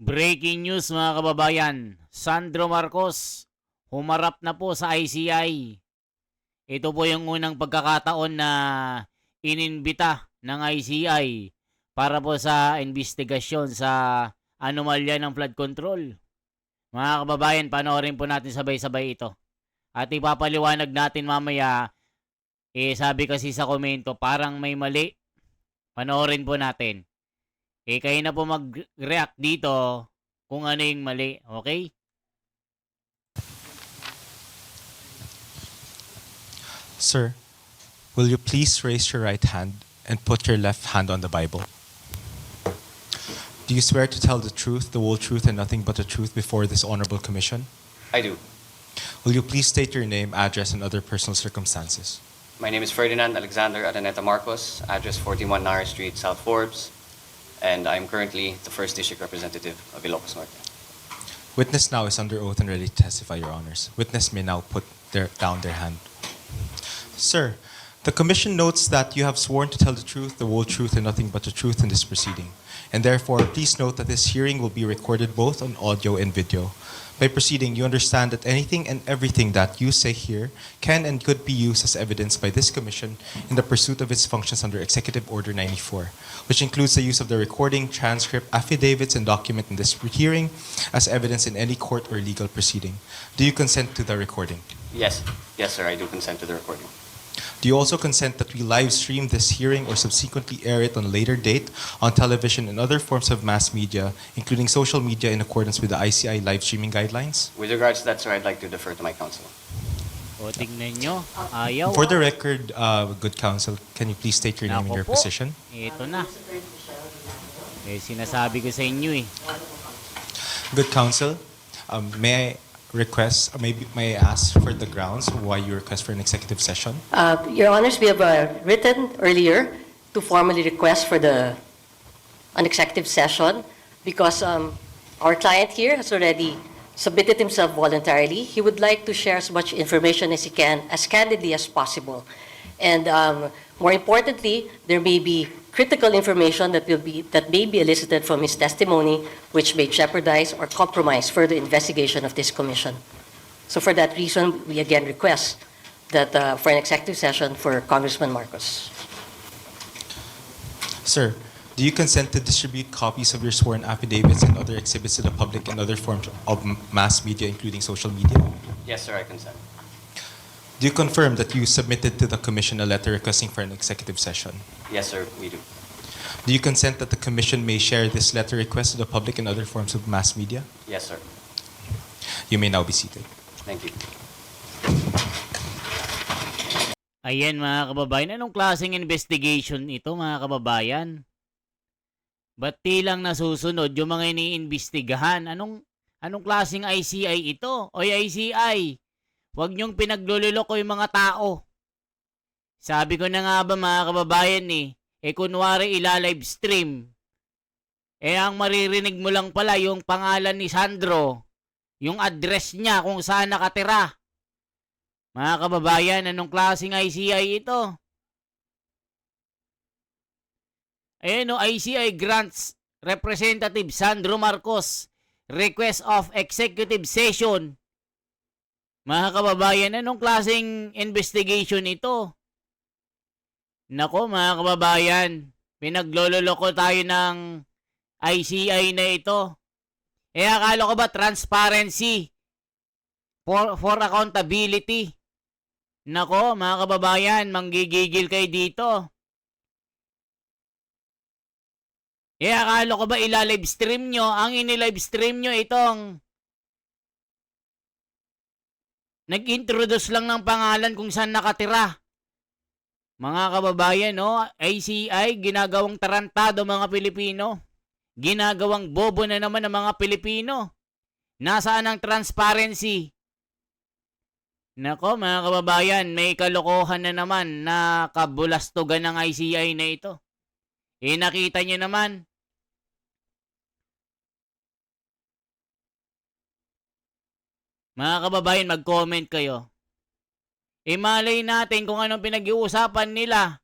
Breaking news mga kababayan, Sandro Marcos humarap na po sa ICI. Ito po yung unang pagkakataon na ininbita ng ICI para po sa investigasyon sa anomalya ng flood control. Mga kababayan, panoorin po natin sabay-sabay ito. At ipapaliwanag natin mamaya, sabi kasi sa komento, parang may mali. Panoorin po natin. Kayo na po mag-react dito kung ano yung mali, okay? Sir, will you please raise your right hand and put your left hand on the Bible? Do you swear to tell the truth, the whole truth, and nothing but the truth before this honorable commission? I do. Will you please state your name, address, and other personal circumstances? My name is Ferdinand Alexander Araneta Marcos, address 41 Nara Street, South Forbes, and I'm currently the First District Representative of Ilocos Norte. Witness now is under oath and ready to testify, Your Honors. Witness may now put down their hand. Sir, the Commission notes that you have sworn to tell the truth, the whole truth, and nothing but the truth in this proceeding. And therefore, please note that this hearing will be recorded both on audio and video. By proceeding, you understand that anything and everything that you say here can and could be used as evidence by this Commission in the pursuit of its functions under Executive Order 94, which includes the use of the recording, transcript, affidavits, and document in this hearing as evidence in any court or legal proceeding. Do you consent to the recording? Yes, sir, I do consent to the recording. Do you also consent that we live stream this hearing or subsequently air it on a later date on television and other forms of mass media, including social media, in accordance with the ICI live streaming guidelines? With regards to that, sir, I'd like to defer to my counsel. O, tignan nyo. Ayaw. For the record, good counsel, can you please state your name and Nako your po. position? Ito na. Sinasabi ko sa inyo eh. Good counsel, may I ask for the grounds why you request for an executive session? Your Honors, we have written earlier to formally request for an executive session because our client here has already submitted himself voluntarily. He would like to share as much information as he can, as candidly as possible. And more importantly, there may be critical information that may be elicited from his testimony, which may jeopardize or compromise further investigation of this commission. So for that reason, we again request that for an executive session for Congressman Marcos. Sir, do you consent to distribute copies of your sworn affidavits and other exhibits to the public and other forms of mass media, including social media? Yes, sir, I consent. Do you confirm that you submitted to the Commission a letter requesting for an executive session? Yes, sir, we do. Do you consent that the Commission may share this letter request to the public and other forms of mass media? Yes, sir. You may now be seated. Thank you. Ayan mga kababayan, anong klaseng investigation ito mga kababayan? Ba't tilang nasusunod yung mga iniimbestigahan? Anong klaseng ICI ito? Oy ICI, huwag niyong pinaglululoko yung mga tao. Sabi ko na nga ba mga kababayan kunwari ila-live stream. Ang maririnig mo lang pala yung pangalan ni Sandro, yung address niya kung saan nakatira. Mga kababayan, anong klaseng ICI ito? Ayan ICI grants Representative Sandro Marcos request of executive session. Mga kababayan, anong klaseng investigation ito? Nako mga kababayan, pinaglololoko tayo ng ICI na ito. Akala ko ba transparency for accountability? Nako mga kababayan, manggigigil kayo dito. Akala ko ba ila-live stream nyo? Ang ini-live stream nyo itong nag-introduce lang ng pangalan kung saan nakatira. Mga kababayan, ICI, ginagawang tarantado mga Pilipino. Ginagawang bobo na naman ng mga Pilipino. Nasaan ang transparency? Nako mga kababayan, may kalokohan na naman na kabulastugan ng ICI na ito. Nakita nyo naman. Mga kababayan, mag-comment kayo. Malay natin kung anong pinag-iusapan nila.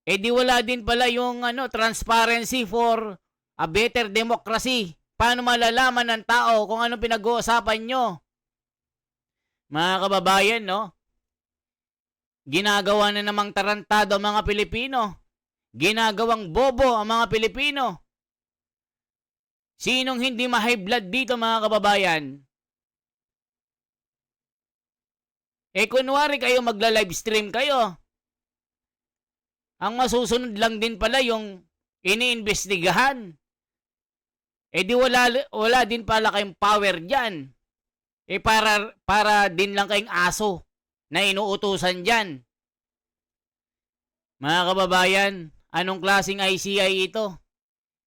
Eh di wala din pala yung transparency for a better democracy. Paano malalaman ng tao kung anong pinag-uusapan nyo? Mga kababayan, no? Ginagawa na namang tarantado ang mga Pilipino. Ginagawang bobo ang mga Pilipino. Sinong hindi ma-high blood dito, mga kababayan? Eh kunwari kayo magla-livestream kayo. Ang masusunod lang din pala yung iniimbestigahan. Eh di wala din pala kayong power dyan. Eh para din lang kayong aso na inuutusan dyan. Mga kababayan, anong klaseng ICI ito?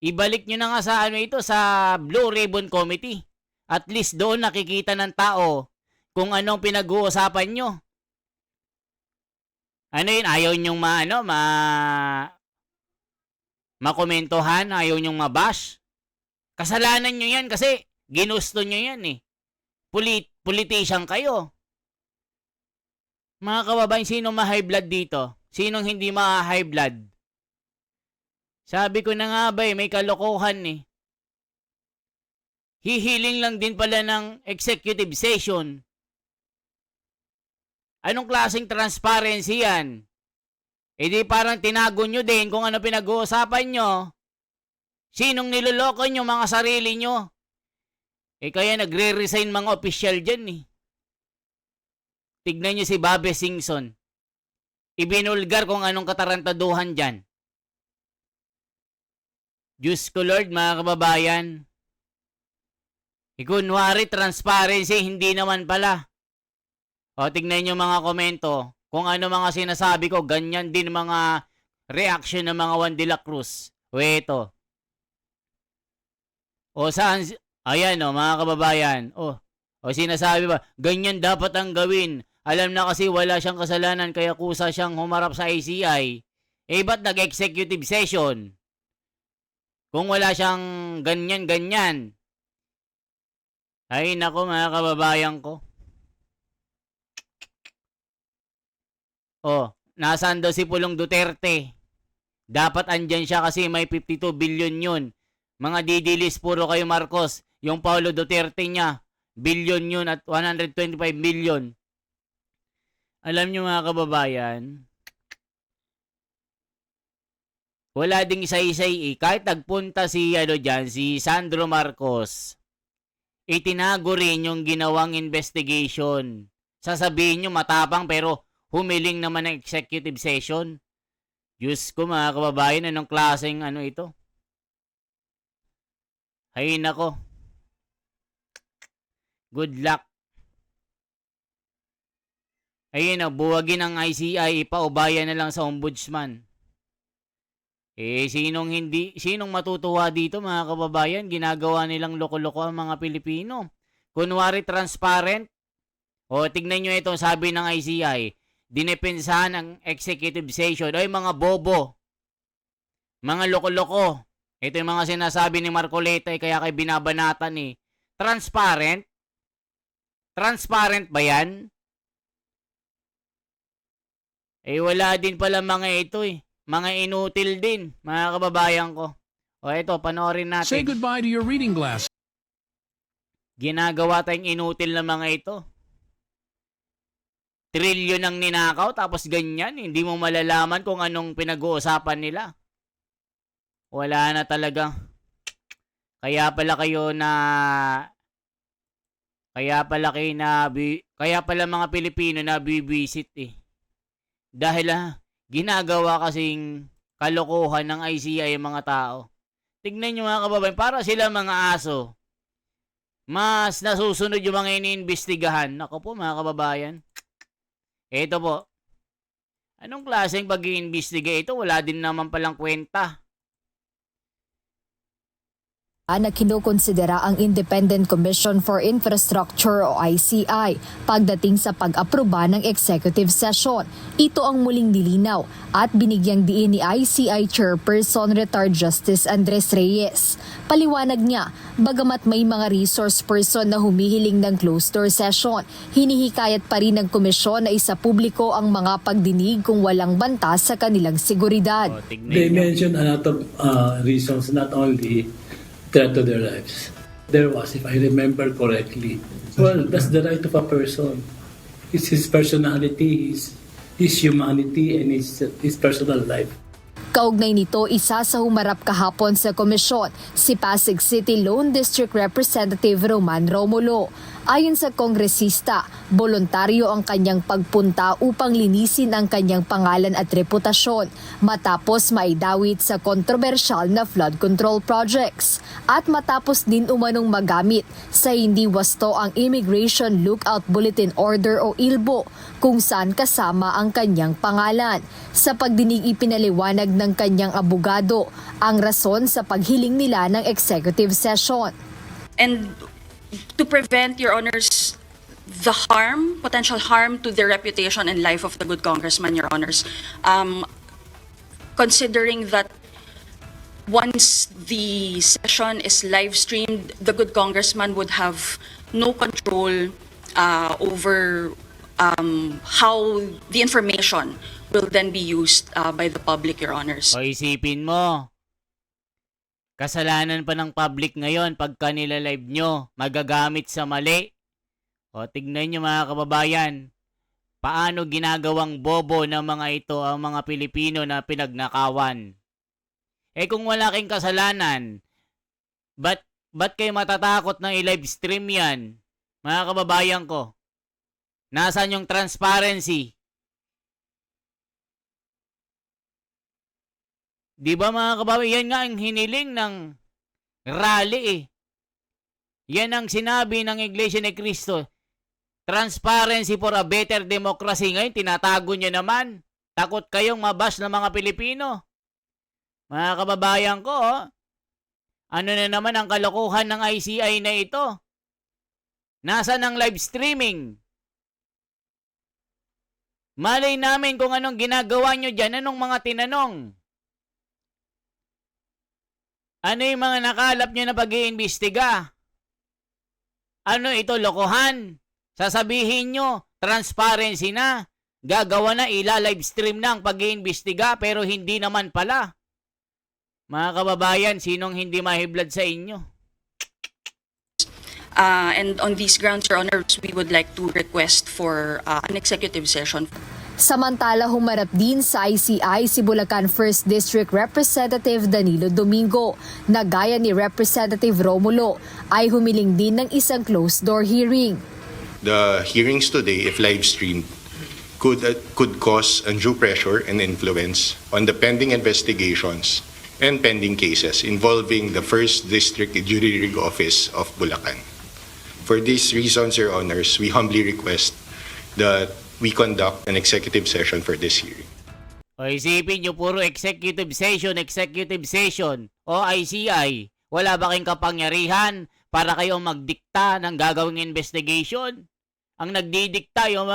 Ibalik nyo na nga sa sa Blue Ribbon Committee. At least doon nakikita ng tao kung anong pinag-uusapan nyo. Ano yun? Ayaw nyong makomentohan? Ayaw nyong mabash? Kasalanan nyo yan kasi ginusto nyo yan eh. Politician kayo. Mga kababayan, sino ma-high blood dito? Sinong hindi ma-high blood? Sabi ko na nga ba may kalokohan eh. Hihiling lang din pala ng executive session. Anong klaseng transparency yan? E di parang tinago nyo din kung ano pinag-uusapan nyo. Sinong niloloko nyo mga sarili nyo? Eh kaya nagre-resign mga opisyal dyan eh. Tignan nyo si Bobby Singson. Ibinulgar kung anong katarantaduhan dyan. Diyos ko Lord, mga kababayan. Ikunwari transparency, hindi naman pala. O tignan nyo mga komento. Kung ano mga sinasabi ko, ganyan din mga reaction ng mga Juan de la Cruz. O eto. O saan, ayan o mga kababayan. O sinasabi ba, ganyan dapat ang gawin. Alam na kasi wala siyang kasalanan kaya kusa siyang humarap sa ICI. Eh ba't nag-executive session? Kung wala siyang ganyan-ganyan. Ay nako mga kababayan ko. Nasaan daw si Pulong Duterte? Dapat andyan siya kasi may 52 billion yun. Mga didilis puro kayo Marcos. Yung Paulo Duterte niya, billion yun at 125 million. Alam nyo mga kababayan, wala ding isa-isay eh. Kahit nagpunta si si Sandro Marcos, itinago rin yung ginawang investigation. Sasabihin nyo matapang pero humiling naman ng executive session. Diyos ko mga kababayan, anong klaseng ito? Hay nako. Good luck. Ayun buwagin ang ICI, ipaubayan na lang sa ombudsman. Eh, sinong matutuwa dito mga kababayan? Ginagawa nilang loko-loko ang mga Pilipino. Kunwari transparent. Tignan nyo ito, sabi ng ICI. Dinepensahan ang executive session. Ay, mga bobo. Mga loko-loko. Ito yung mga sinasabi ni Marcoleta kaya kay binabanatan eh. Transparent? Transparent ba yan? Eh wala din pala mga ito eh. Mga inutil din, mga kababayan ko. Ito, panoorin natin. Say goodbye to your reading glass. Ginagawa tayong inutil na mga ito. Trilyon ang ninakaw, tapos ganyan. Hindi mo malalaman kung anong pinag-uusapan nila. Wala na talaga. Kaya pala mga Pilipino na bibisit eh. Dahil ginagawa kasing kalokohan ng ICI yung mga tao. Tignan nyo mga kababayan, para sila mga aso. Mas nasusunod yung mga iniimbestigahan. Ako po mga kababayan. Ito po. Anong klaseng pag-iimbestiga ito? Wala din naman palang kwenta. na kinukonsidera ang Independent Commission for Infrastructure o ICI pagdating sa pag-aproba ng executive session. Ito ang muling nilinaw at binigyang diin ni ICI Chairperson Retired Justice Andres Reyes. Paliwanag niya, bagamat may mga resource person na humihiling ng closed-door session, hinihikayat pa rin ng komisyon na isa publiko ang mga pagdinig kung walang banta sa kanilang seguridad. O, tignan They nyo. mentioned a lot of reasons, not only threat to their lives. There was, if I remember correctly, well, that's the right of a person. It's his personality, his humanity, and his personal life. Kaugnay nito, isa sa humarap kahapon sa komisyon, si Pasig City Lone District Representative Roman Romulo. Ayon sa kongresista, voluntaryo ang kanyang pagpunta upang linisin ang kanyang pangalan at reputasyon matapos maidawit sa kontrobersyal na flood control projects at matapos din umanong magamit sa hindi wasto ang Immigration Lookout Bulletin Order o ILBO kung saan kasama ang kanyang pangalan. Sa pagdinig ipinaliwanag ng kanyang abogado ang rason sa paghiling nila ng executive session. And to prevent, Your Honors, the potential harm to the reputation and life of the good congressman, Your Honors, considering that once the session is live streamed, the good congressman would have no control over how the information will then be used by the public, Your Honors. O, isipin mo. Kasalanan pa ng public ngayon pagka nila-live nyo, magagamit sa mali. O, tignan nyo mga kababayan, paano ginagawang bobo ng mga ito ang mga Pilipino na pinagnakawan. Eh kung wala kayong kasalanan, ba't kayo matatakot na i-live stream yan? Mga kababayan ko, nasaan yung transparency? Di ba mga kababayan, yan nga ang hiniling ng rally eh. Yan ang sinabi ng Iglesia ni Cristo. Transparency for a better democracy. Ngayon, tinatago nyo naman. Takot kayong mabash ng mga Pilipino. Mga kababayan ko, ano na naman ang kalokohan ng ICI na ito? Nasaan ang live streaming? Malay namin kung anong ginagawa nyo dyan, anong mga tinanong. Ano yung mga nakalap nyo na pag-iimbestiga? Ano ito, lokohan? Sasabihin nyo, transparency na. Gagawa na, ila-live stream na ang pag-iimbestiga, pero hindi naman pala. Mga kababayan, sinong hindi mahiblad sa inyo? And on these grounds, Your Honors, we would like to request for an executive session. Samantala, humarap din sa ICI si Bulacan 1st District Representative Danilo Domingo na gaya ni Representative Romulo ay humiling din ng isang closed-door hearing. The hearings today, if live streamed, could cause undue pressure and influence on the pending investigations and pending cases involving the 1st District Jury Rig Office of Bulacan. For these reasons, Your Honors, we humbly request that we conduct an executive session for this hearing. O isipin nyo, puro executive session o ICI. Wala ba kayong kapangyarihan para kayong magdikta ng gagawing investigation? Ang nagdidikta yung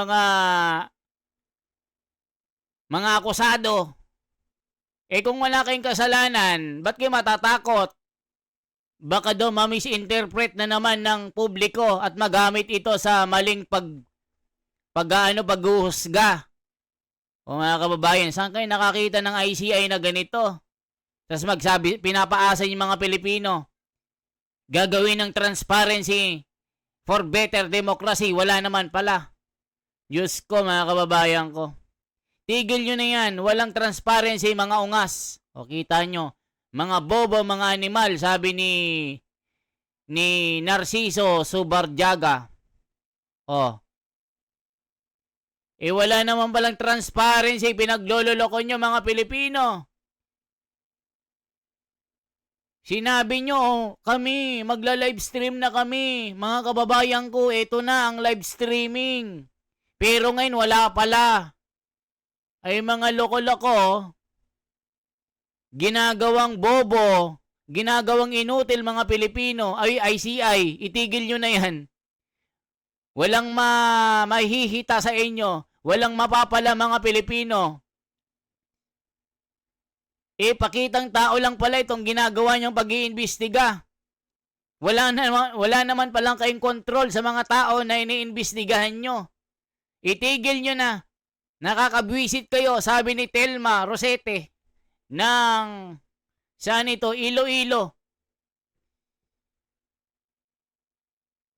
mga akusado. Eh kung wala kayong kasalanan, ba't kayo matatakot? Baka daw ma-misinterpret na naman ng publiko at magamit ito sa maling paghuhusga. O mga kababayan, saan kayo nakakita ng ICI na ganito? Tapos pinapaasa yung mga Pilipino. Gagawin ng transparency for better democracy. Wala naman pala. Diyos ko mga kababayan ko. Tigil nyo na yan. Walang transparency mga ungas. O kita nyo. Mga bobo, mga animal. Sabi ni Narciso Subarjaga. O. Eh wala naman palang transparency, pinaglololoko nyo mga Pilipino. Sinabi nyo, kami, magla-live stream na kami. Mga kababayan ko, ito na ang live streaming. Pero ngayon wala pala. Ay mga loko-loko, ginagawang bobo, ginagawang inutil mga Pilipino, ay ICI, itigil nyo na yan. Walang mahihita sa inyo. Walang mapapala mga Pilipino. Pakitang tao lang pala itong ginagawa niyong pag-iimbestiga. Wala naman palang kayong kontrol sa mga tao na iniimbestigahan nyo. Itigil nyo na. Nakakabwisit kayo, sabi ni Telma Rosete ng saan ito? Iloilo.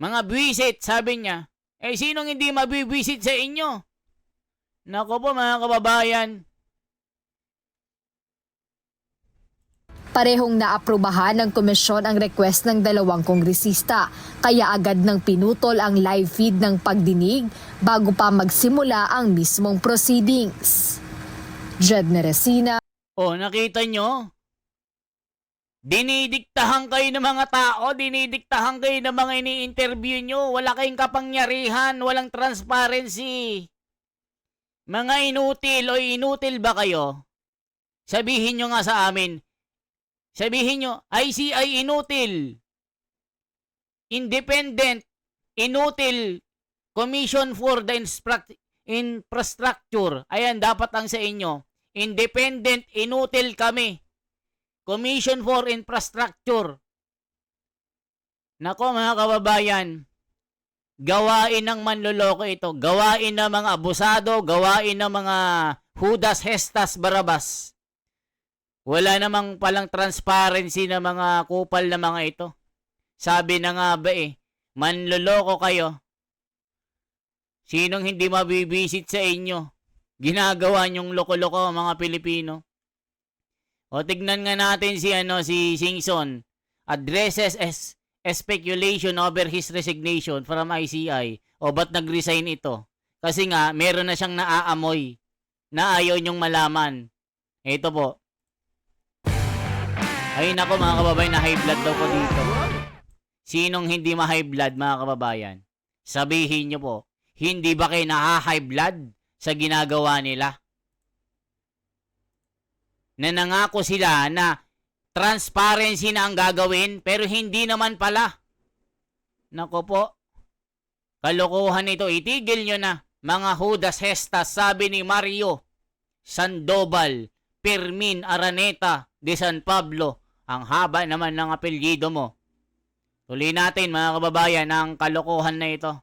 Mga bwisit, sabi niya. Sinong hindi mabibwisit sa inyo? Nako po mga kababayan. Parehong naaprubahan ng komisyon ang request ng dalawang kongresista, kaya agad nang pinutol ang live feed ng pagdinig bago pa magsimula ang mismong proceedings. Jed Neresina. Nakita nyo? Dinidiktahan kayo ng mga tao, dinidiktahan kayo ng mga ini-interview nyo, wala kayong kapangyarihan, walang transparency. Mga inutil o inutil ba kayo? Sabihin nyo nga sa amin. Sabihin nyo, ICI inutil. Independent, inutil. Commission for the Infrastructure. Ayan, dapat ang sa inyo. Independent, inutil kami. Commission for Infrastructure. Nako mga kababayan, gawain ng manloloko ito. Gawain ng mga abusado, gawain ng mga Judas, Hestas, Barabas. Wala namang palang transparency na mga kupal na mga ito. Sabi na nga ba manloloko kayo. Sinong hindi mabibisit sa inyo? Ginagawa niyong loko-loko mga Pilipino. Tignan nga natin si Singson. Addresses speculation over his resignation from ICI. Ba't nag-resign ito? Kasi nga, meron na siyang naaamoy na ayaw niyong malaman. Ito po. Ay nako mga kababayan, na high blood daw po dito. Sinong hindi ma-high blood mga kababayan? Sabihin nyo po, hindi ba kayo na-high blood sa ginagawa nila? Na nangako sila na transparency na ang gagawin, pero hindi naman pala. Nako po, kalokohan ito, itigil nyo na. Mga Judas Hestas, sabi ni Mario Sandoval, Fermin Araneta de San Pablo. Ang haba naman ng apelyido mo. Tuloy natin mga kababayan ang kalokohan na ito.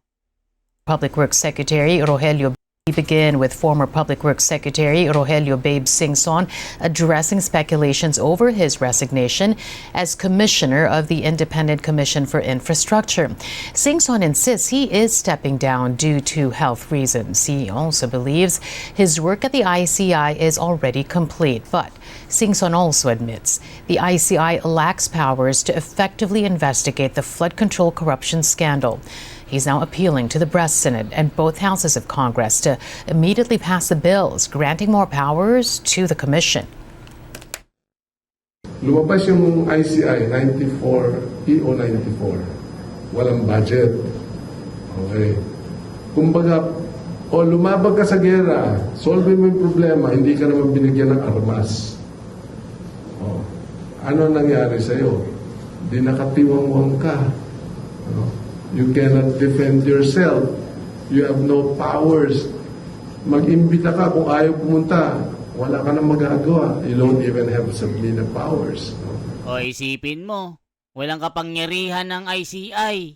Public Works Secretary Rogelio begin with former Public Works Secretary Rogelio Babe Singson addressing speculations over his resignation as Commissioner of the Independent Commission for Infrastructure. Singson insists he is stepping down due to health reasons. He also believes his work at the ICI is already complete, but Singson also admits the ICI lacks powers to effectively investigate the flood control corruption scandal. He's now appealing to the Breast Senate and both houses of Congress to immediately pass the bills granting more powers to the Commission. Lumabas yung ICI 94, EO 94. Walang budget. Okay. Kumbaga, lumabag ka sa gera, solve mo yung problema, hindi ka naman binigyan ng armas. Ano nangyari sa'yo? Di nakatiwangwang ka. You cannot defend yourself. You have no powers. Mag-imbita ka kung ayaw pumunta. Wala ka nang magagawa. You don't even have subpoena powers. Isipin mo, walang kapangyarihan ng ICI.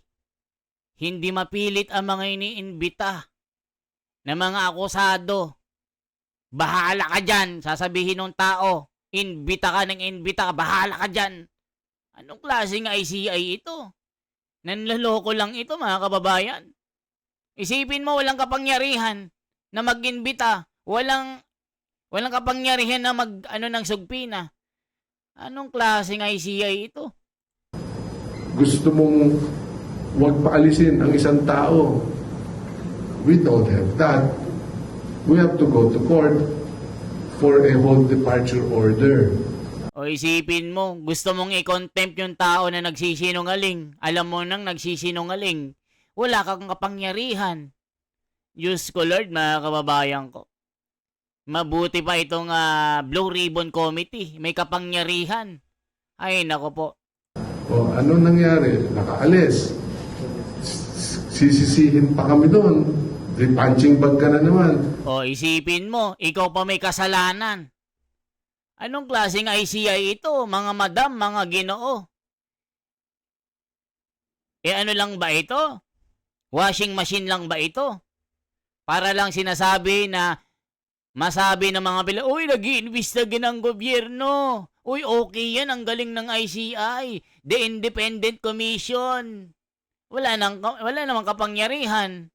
Hindi mapilit ang mga iniimbita na mga akusado. Bahala ka dyan, sasabihin ng tao. Imbita ka ng imbita, bahala ka dyan. Anong klaseng ICI ito? Nanloloko lang ito mga kababayan. Isipin mo, walang kapangyarihan na mag-imbita. Walang kapangyarihan na ng sugpina. Anong klaseng ICI ito? Gusto mong huwag paalisin ang isang tao. We don't have that. We have to go to court for a whole departure order. Isipin mo, gusto mong i-contempt yung tao na nagsisinungaling. Alam mo nang nagsisinungaling. Wala kang kapangyarihan. Diyos ko Lord, mga kababayan ko. Mabuti pa itong Blue Ribbon Committee. May kapangyarihan. Ay, nako po. O ano nangyari? Nakaalis. Sisisihin pa kami doon. Di punching bag ka na naman. O, isipin mo, ikaw pa may kasalanan. Anong klaseng ICI ito, mga madam, mga ginoo? Ano lang ba ito? Washing machine lang ba ito? Para lang sinasabi na masabi ng mga pila, uy, nag-iimbestiga ng gobyerno. Uy, okay yan, ang galing ng ICI. The Independent Commission. Wala namang kapangyarihan.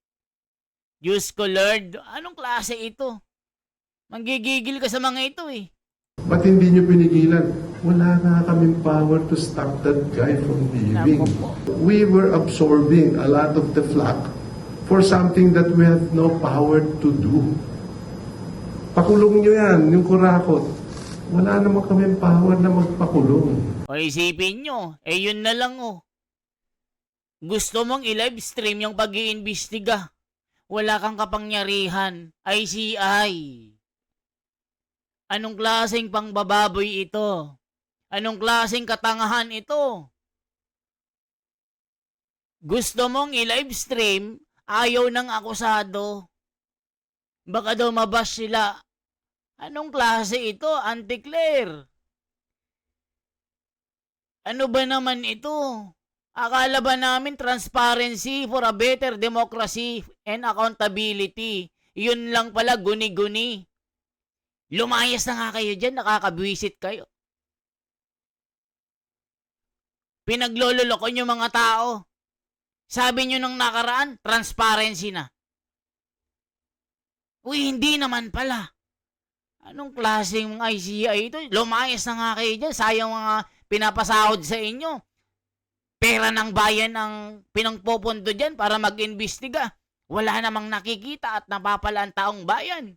Diyos ko, Lord, anong klase ito? Manggigigil ka sa mga ito eh. Ba't hindi nyo pinigilan? Wala na kaming power to stop that guy from leaving. Nako po. We were absorbing a lot of the flack for something that we have no power to do. Pakulong nyo yan, yung kurakot. Wala naman kaming power na magpakulong. O isipin nyo, yun na lang oh. Gusto mong i-live stream yung pag-iimbestiga. Wala kang kapangyarihan. ICI. Anong klaseng pangbababoy ito? Anong klaseng katangahan ito? Gusto mong i-live stream, ayaw ng akusado. Baka daw mabash sila. Anong klase ito, Auntie Claire? Ano ba naman ito? Akala ba namin transparency for a better democracy and accountability? Yun lang pala, guni-guni. Lumayas na nga kayo dyan, nakakabwisit kayo. Pinaglololoko nyo mga tao. Sabi nyo nung nakaraan, transparency na. Uy, hindi naman pala. Anong klaseng ICI ito? Lumayas na nga kayo dyan, sayang mga pinapasahod sa inyo. Pera ng bayan ang pinangpopondo dyan para mag-imbestiga. Wala namang nakikita at napapala ang taong bayan.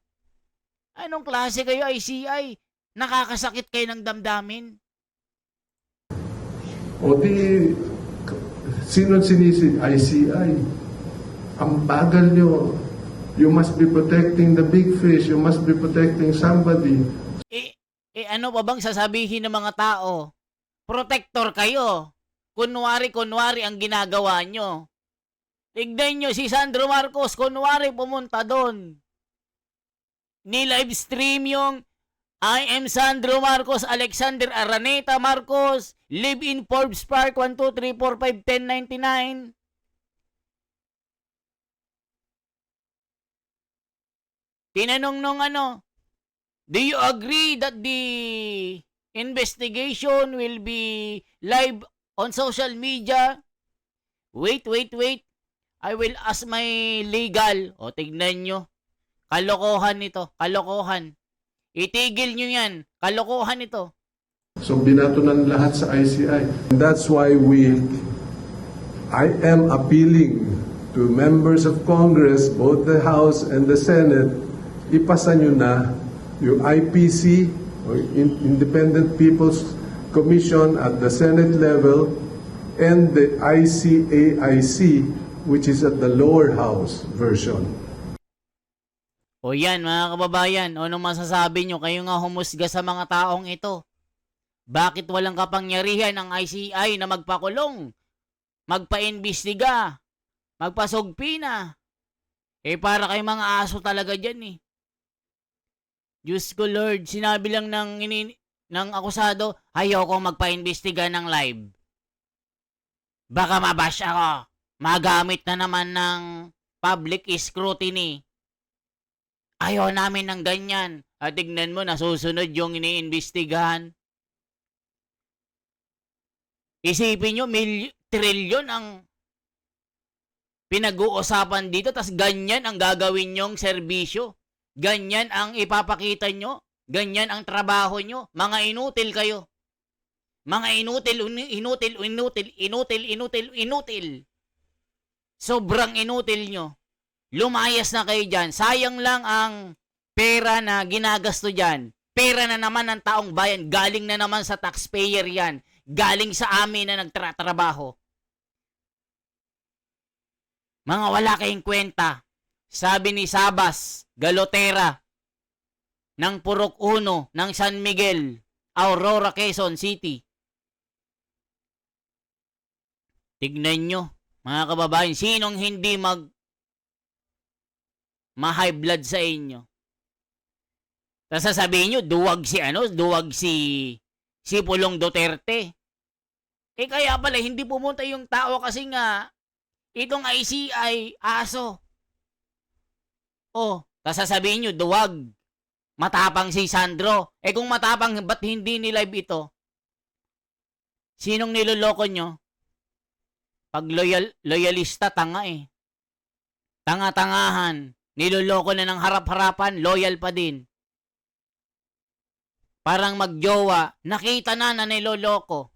Anong klase kayo, ICI? Nakakasakit kayo ng damdamin. O di, sino sinisi? ICI. Ang bagal nyo. You must be protecting the big fish. You must be protecting somebody. Ano pa bang sasabihin ng mga tao? Protector kayo. Kunwari ang ginagawa nyo. Tignan nyo si Sandro Marcos, kunwari pumunta doon. Ni-live stream yung I am Sandro Marcos, Alexander Araneta Marcos, live in Forbes Park, 1, 2, 3, 4, 5, 10, 99. Tinanong nung do you agree that the investigation will be live on social media? Wait. I will ask my legal. O, tignan nyo. Kalokohan ito. Kalokohan. Itigil nyo yan. Kalokohan ito. So binato ng lahat sa ICI. That's why I am appealing to members of Congress, both the House and the Senate, ipasa nyo na yung IPC, or Independent People's Commission at the Senate level, and the ICAIC, which is at the lower house version. O yan mga kababayan, anong masasabi nyo? Kayo nga humusga sa mga taong ito. Bakit walang kapangyarihan ang ICI na magpakulong, magpa-imbestiga, magpasugpina? Para kay mga aso talaga dyan eh. Diyos ko Lord, sinabi lang ng akusado, ayaw kong magpa-imbestiga ng live. Baka mabash ako. Magamit na naman ng public scrutiny. Ayaw namin ng ganyan. At tignan mo, nasusunod yung iniimbestigahan. Isipin nyo, trilyon ang pinag-uusapan dito, tas ganyan ang gagawin nyong serbisyo. Ganyan ang ipapakita nyo. Ganyan ang trabaho nyo. Mga inutil kayo. Mga inutil. Sobrang inutil nyo. Lumayas na kayo dyan. Sayang lang ang pera na ginagasto dyan. Pera na naman ng taong bayan. Galing na naman sa taxpayer yan. Galing sa amin na nagtratrabaho. Mga wala kayong kwenta. Sabi ni Sabas Galotera ng Purok 1 ng San Miguel, Aurora, Quezon City. Tignan nyo, mga kababayan, sinong hindi ma-high blood sa inyo? Tapos sasabihin nyo, duwag si Pulong Duterte. Kaya pala, hindi pumunta yung tao kasi nga, itong ICI, aso. Tapos sasabihin nyo, duwag. Matapang si Sandro. Kung matapang, ba't hindi ni-live ito? Sinong niloloko nyo? Pag loyalista, tanga eh. Tanga-tangahan. Niloloko na ng harap-harapan, loyal pa din. Parang magjowa, nakita na niloloko.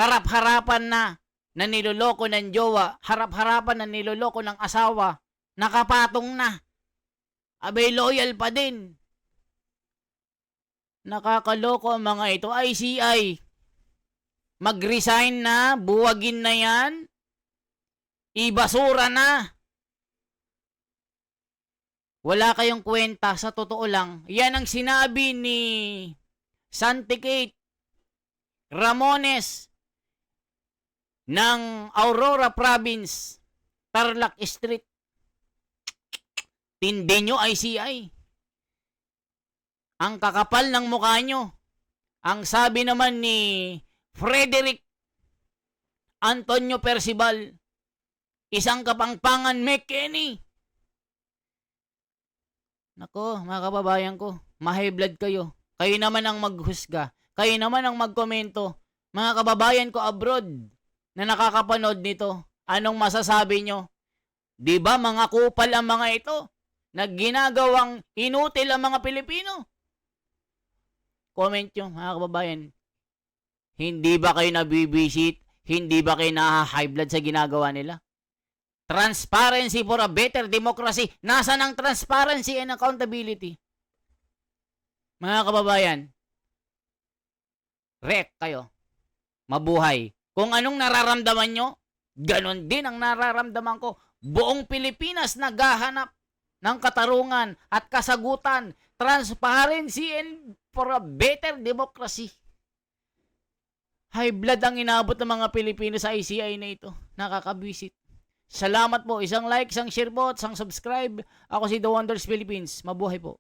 Harap-harapan na niloloko ng jowa. Harap-harapan na niloloko ng asawa. Nakapatong na. Abay, loyal pa din. Nakakaloko ang mga ito. ICI. Mag-resign na. Buwagin na yan. Ibasura na. Wala kayong kwenta, sa totoo lang. Yan ang sinabi ni Santicate Ramones ng Aurora Province, Tarlac Street. Tindi nyo, ICI. Ang kakapal ng mukha nyo. Ang sabi naman ni Frederick Antonio Percival, isang kapangpangan McKinney. Nako, mga kababayan ko, ma-high blood kayo. Kayo naman ang maghusga. Kayo naman ang magkomento. Mga kababayan ko abroad na nakakapanood nito, anong masasabi nyo? Di ba mga kupal ang mga ito na ginagawang inutil ang mga Pilipino? Comment nyo, mga kababayan. Hindi ba kayo nabibisit? Hindi ba kayo na-high blood sa ginagawa nila? Transparency for a better democracy. Nasaan ang transparency and accountability? Mga kababayan, rek kayo. Mabuhay. Kung anong nararamdaman nyo, ganon din ang nararamdaman ko. Buong Pilipinas naghahanap ng katarungan at kasagutan. Transparency and for a better democracy. High blood ang inabot ng mga Pilipino sa ICI na ito. Nakakabwisit. Salamat po. Isang like, isang share po, isang subscribe. Ako si The Wonders Philippines. Mabuhay po.